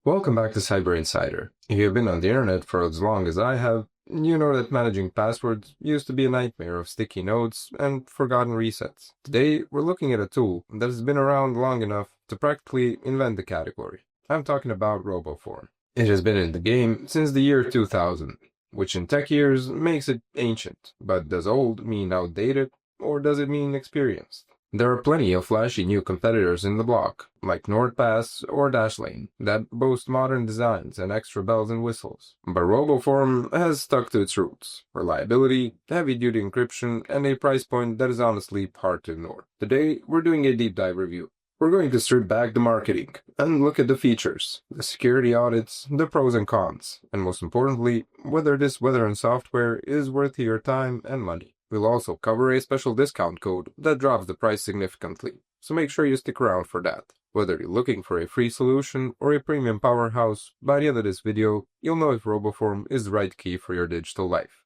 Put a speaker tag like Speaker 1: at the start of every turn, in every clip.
Speaker 1: Welcome back to CyberInsider. If you've been on the internet for as long as I have, you know that managing passwords used to be a nightmare of sticky notes and forgotten resets. Today, we're looking at a tool that has been around long enough to practically invent the category. I'm talking about RoboForm. It has been in the game since the year 2000, which in tech years makes it ancient. But does old mean outdated, or does it mean experienced? There are plenty of flashy new competitors in the block, like NordPass or Dashlane, that boast modern designs and extra bells and whistles. But RoboForm has stuck to its roots: reliability, heavy-duty encryption, and a price point that is honestly hard to ignore. Today, we're doing a deep dive review. We're going to strip back the marketing and look at the features, the security audits, the pros and cons, and most importantly, whether this weather-and software is worth your time and money. We'll also cover a special discount code that drops the price significantly, so make sure you stick around for that. Whether you're looking for a free solution or a premium powerhouse, by the end of this video, you'll know if RoboForm is the right key for your digital life.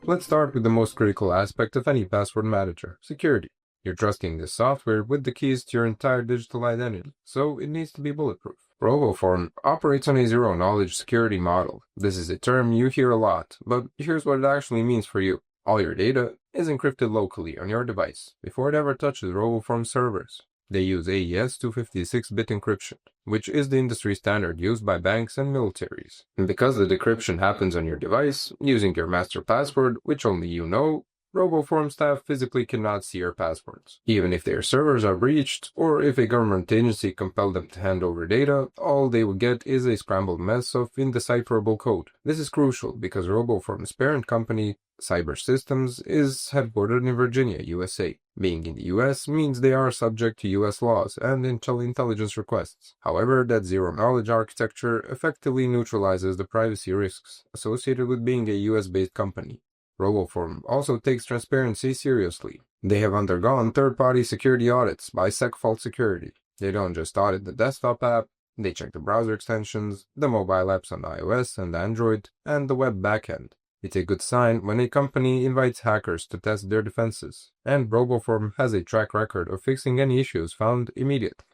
Speaker 1: Let's start with the most critical aspect of any password manager: security. You're trusting this software with the keys to your entire digital identity, so it needs to be bulletproof. RoboForm operates on a zero-knowledge security model. This is a term you hear a lot, but here's what it actually means for you. All your data is encrypted locally on your device before it ever touches RoboForm servers. They use AES 256-bit encryption, which is the industry standard used by banks and militaries. And because the decryption happens on your device, using your master password, which only you know, RoboForm staff physically cannot see your passwords. Even if their servers are breached, or if a government agency compelled them to hand over data, all they would get is a scrambled mess of indecipherable code. This is crucial because RoboForm's parent company, Cyber Systems, is headquartered in Virginia, USA. Being in the US means they are subject to US laws and intelligence requests. However, that zero-knowledge architecture effectively neutralizes the privacy risks associated with being a US-based company. RoboForm also takes transparency seriously. They have undergone third-party security audits by SecFault Security. They don't just audit the desktop app, they check the browser extensions, the mobile apps on iOS and Android, and the web backend. It's a good sign when a company invites hackers to test their defenses, and RoboForm has a track record of fixing any issues found immediately.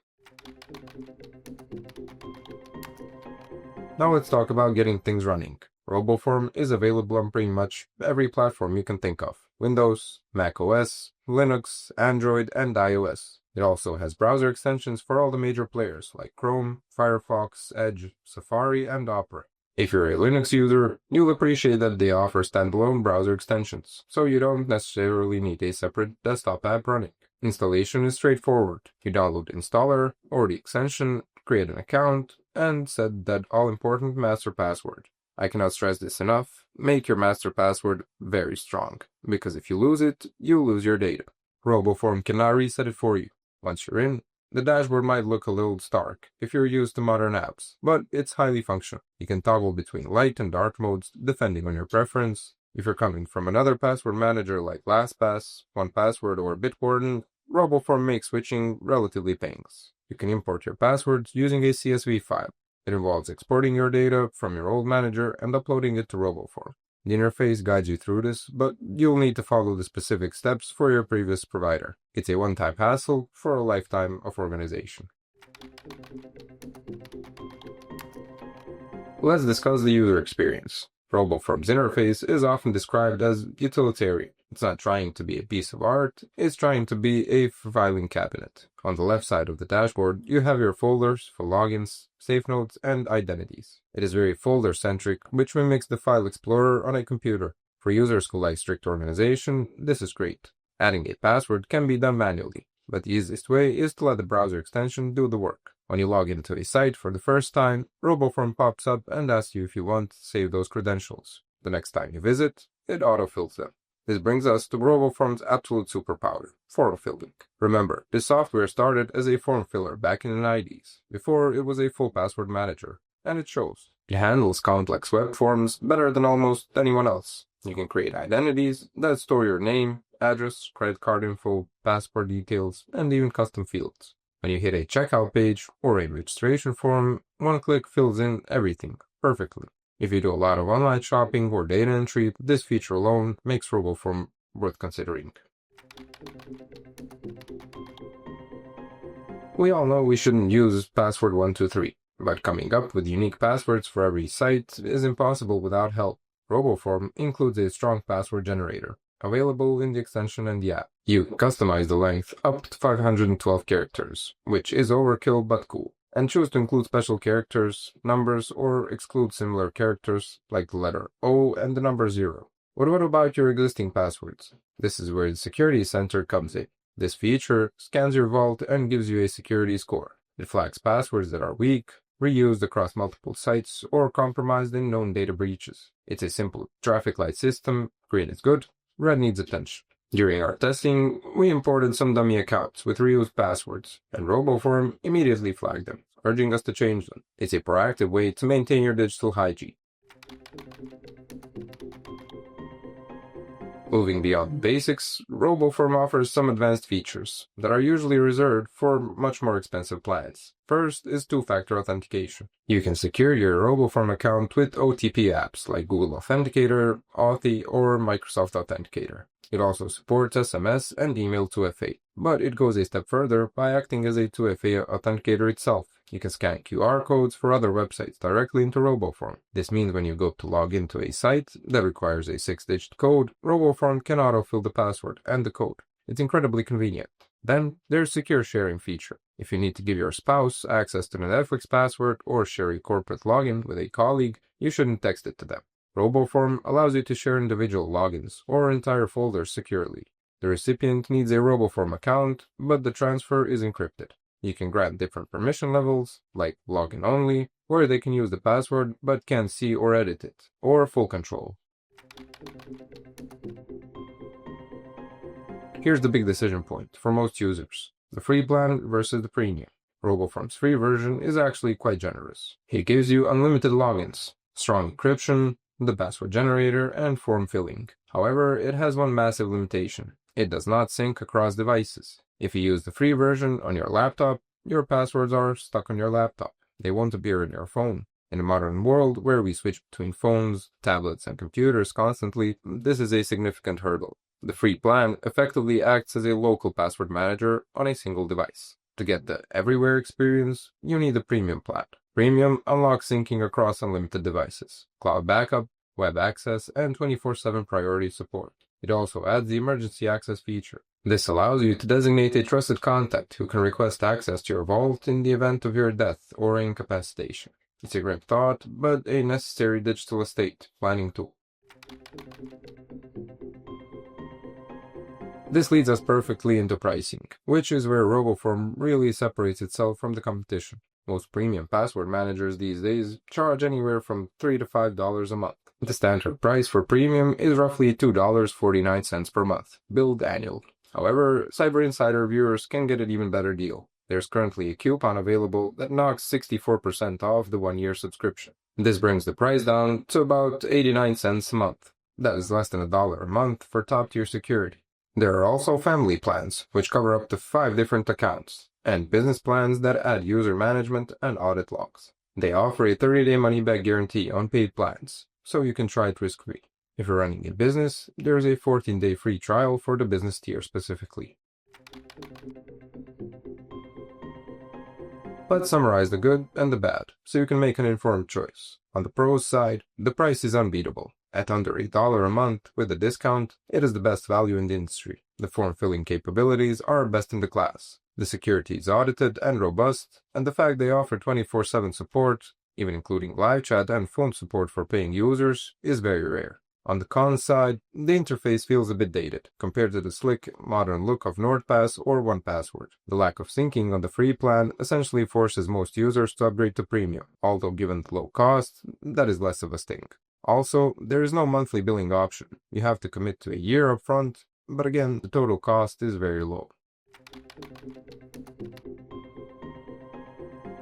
Speaker 1: Now let's talk about getting things running. RoboForm is available on pretty much every platform you can think of: Windows, macOS, Linux, Android, and iOS. It also has browser extensions for all the major players like Chrome, Firefox, Edge, Safari, and Opera. If you're a Linux user, you'll appreciate that they offer standalone browser extensions, so you don't necessarily need a separate desktop app running. Installation is straightforward. You download the installer or the extension, create an account, and set that all-important master password. I cannot stress this enough: make your master password very strong, because if you lose it, you lose your data. RoboForm cannot reset it for you. Once you're in, the dashboard might look a little stark if you're used to modern apps, but it's highly functional. You can toggle between light and dark modes depending on your preference. If you're coming from another password manager like LastPass, 1Password, or Bitwarden, RoboForm makes switching relatively painless. You can import your passwords using a CSV file. It involves exporting your data from your old manager and uploading it to RoboForm. The interface guides you through this, but you'll need to follow the specific steps for your previous provider. It's a one-time hassle for a lifetime of organization. Let's discuss the user experience. RoboForm's interface is often described as utilitarian. It's not trying to be a piece of art, it's trying to be a filing cabinet. On the left side of the dashboard, you have your folders for logins, safe notes, and identities. It is very folder-centric, which mimics the file explorer on a computer. For users who like strict organization, this is great. Adding a password can be done manually, but the easiest way is to let the browser extension do the work. When you log into a site for the first time, RoboForm pops up and asks you if you want to save those credentials. The next time you visit, it autofills them. This brings us to RoboForm's absolute superpower: form filling. Remember, this software started as a form filler back in the 90s, before it was a full password manager, and it shows. It handles complex web forms better than almost anyone else. You can create identities that store your name, address, credit card info, passport details, and even custom fields. When you hit a checkout page or a registration form, one click fills in everything perfectly. If you do a lot of online shopping or data entry, this feature alone makes RoboForm worth considering. We all know we shouldn't use password 123, but coming up with unique passwords for every site is impossible without help. RoboForm includes a strong password generator, available in the extension and the app. You can customize the length up to 512 characters, which is overkill but cool, and choose to include special characters, numbers, or exclude similar characters like the letter O and the number 0. What about your existing passwords? This is where the Security Center comes in. This feature scans your vault and gives you a security score. It flags passwords that are weak, reused across multiple sites, or compromised in known data breaches. It's a simple traffic light system. Green is good, red needs attention. During our testing, we imported some dummy accounts with reused passwords, and RoboForm immediately flagged them, urging us to change them. It's a proactive way to maintain your digital hygiene. Moving beyond basics, RoboForm offers some advanced features that are usually reserved for much more expensive plans. First is two-factor authentication. You can secure your RoboForm account with OTP apps like Google Authenticator, Authy, or Microsoft Authenticator. It also supports SMS and email 2FA, but it goes a step further by acting as a 2FA authenticator itself. You can scan QR codes for other websites directly into RoboForm. This means when you go to log into a site that requires a 6-digit code, RoboForm can autofill the password and the code. It's incredibly convenient. Then there's secure sharing feature. If you need to give your spouse access to the Netflix password or share a corporate login with a colleague, you shouldn't text it to them. RoboForm allows you to share individual logins or entire folders securely. The recipient needs a RoboForm account, but the transfer is encrypted. You can grant different permission levels, like login only, where they can use the password but can't see or edit it, or full control. Here's the big decision point for most users: the free plan versus the premium. RoboForm's free version is actually quite generous. It gives you unlimited logins, strong encryption, the password generator, and form filling. However, it has one massive limitation. It does not sync across devices. If you use the free version on your laptop, your passwords are stuck on your laptop. They won't appear in your phone. In a modern world where we switch between phones, tablets, and computers constantly, this is a significant hurdle. The free plan effectively acts as a local password manager on a single device. To get the everywhere experience, you need the premium plan. Premium unlocks syncing across unlimited devices, cloud backup, web access, and 24/7 priority support. It also adds the emergency access feature. This allows you to designate a trusted contact who can request access to your vault in the event of your death or incapacitation. It's a grim thought, but a necessary digital estate planning tool. This leads us perfectly into pricing, which is where RoboForm really separates itself from the competition. Most premium password managers these days charge anywhere from $3 to $5 a month. The standard price for premium is roughly $2.49 per month, billed annually. However, CyberInsider viewers can get an even better deal. There's currently a coupon available that knocks 64% off the 1-year subscription. This brings the price down to about 89 cents a month. That is less than $1 a month for top-tier security. There are also family plans, which cover up to 5 different accounts, and business plans that add user management and audit logs. They offer a 30-day money-back guarantee on paid plans, so you can try it risk-free. If you're running a business, there's a 14-day free trial for the business tier specifically. Let's summarize the good and the bad, so you can make an informed choice. On the pros side, the price is unbeatable. At under $1 a month with a discount, it is the best value in the industry. The form-filling capabilities are best in the class. The security is audited and robust, and the fact they offer 24/7 support, even including live chat and phone support for paying users, is very rare. On the cons side, the interface feels a bit dated compared to the slick, modern look of NordPass or 1Password. The lack of syncing on the free plan essentially forces most users to upgrade to premium, although given the low cost, that is less of a sting. Also, there is no monthly billing option. You have to commit to a year upfront, but again, the total cost is very low.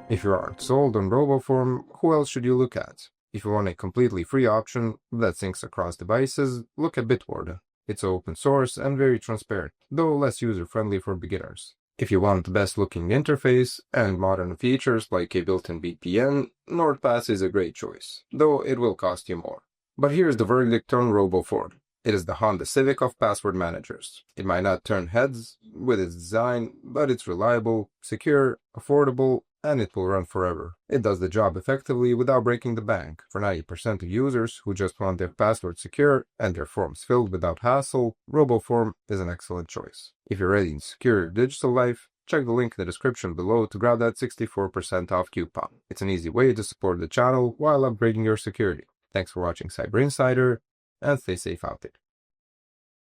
Speaker 1: If you aren't sold on RoboForm, who else should you look at? If you want a completely free option that syncs across devices, look at Bitwarden. It's open source and very transparent, though less user-friendly for beginners. If you want the best-looking interface and modern features like a built-in VPN, NordPass is a great choice, though it will cost you more. But here's the verdict on RoboForm. It is the Honda Civic of password managers. It might not turn heads with its design, but it's reliable, secure, affordable, and it will run forever. It does the job effectively without breaking the bank. For 90% of users who just want their password secure and their forms filled without hassle, RoboForm is an excellent choice. If you're ready to secure your digital life, check the link in the description below to grab that 64% off coupon. It's an easy way to support the channel while upgrading your security. Thanks for watching CyberInsider, and stay safe out there.